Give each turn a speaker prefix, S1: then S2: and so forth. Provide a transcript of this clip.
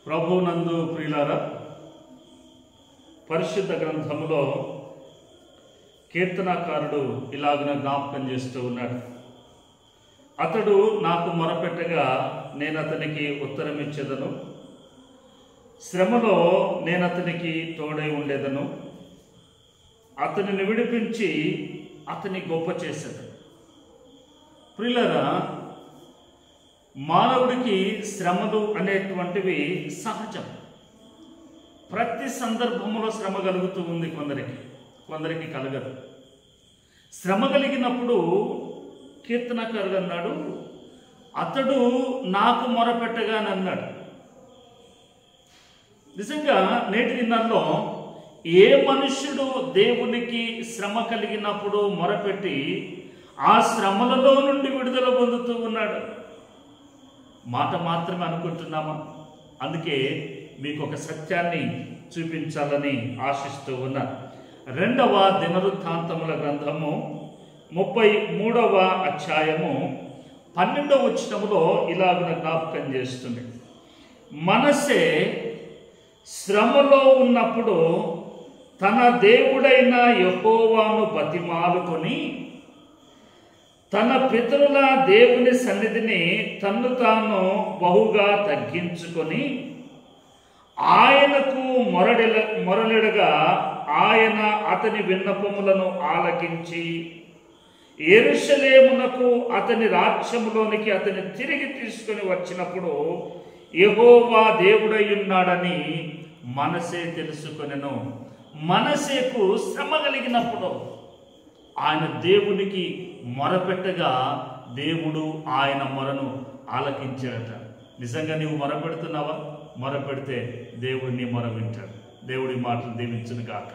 S1: ప్రభువునందు ప్రియులారా, పరిశుద్ధ గ్రంథములో కీర్తనాకారుడు ఇలాగున జ్ఞాపకం చేస్తూ ఉన్నాడు. అతడు నాకు మొరపెట్టగా నేను అతనికి ఉత్తరం ఇచ్చేదను, శ్రమలో నేను అతనికి తోడై ఉండేదను, అతనిని విడిపించి అతని గొప్ప చేసేదను. ప్రియులారా, మానవుడికి శ్రమలు అనేటువంటివి సహజం. ప్రతి సందర్భంలో శ్రమ కలుగుతూ ఉంది. కొందరికి కలగదు. శ్రమ కలిగినప్పుడు కీర్తనకారుడు అన్నాడు, అతడు నాకు మొరపెట్టగానన్నాడు. నిజంగా నేటి దినాల్లో ఏ మనుష్యుడు దేవునికి శ్రమ కలిగినప్పుడు మొరపెట్టి ఆ శ్రమలలో నుండి విడుదల పొందుతూ ఉన్నాడు? మాట మాత్రమే అనుకుంటున్నామా? అందుకే మీకు ఒక సత్యాన్ని చూపించాలని ఆశిస్తూ ఉన్నాను. 2వ దినవృత్తాంతముల గ్రంథము 33వ అధ్యాయము 12వ వచనములో ఇలాగున జ్ఞాపకం చేస్తుంది. మనస్సే శ్రమలో ఉన్నప్పుడు తన దేవుడైన యెహోవాను బతిమాలుకొని తన పితరుల దేవుని సన్నిధిని తన్ను తాను బహుగా తగ్గించుకొని ఆయనకు మొరలిడగా ఆయన అతని విన్నపములను ఆలకించి యెరూషలేమునకు అతని రాజ్యములోనికి అతని తిరిగి తీసుకొని వచ్చినప్పుడు యెహోవా దేవుడై ఉన్నాడని మనసే తెలుసుకొనెను. మనసేకు శ్రమ కలిగినప్పుడు ఆయన దేవునికి మొరపెట్టగా దేవుడు ఆయన మొరను ఆలకించాడట. నిజంగా నీవు మొరపెడుతున్నావా? మొరపెడితే దేవుడిని మొర వింటాడు. దేవుడి మాటలు దీవించును గాక.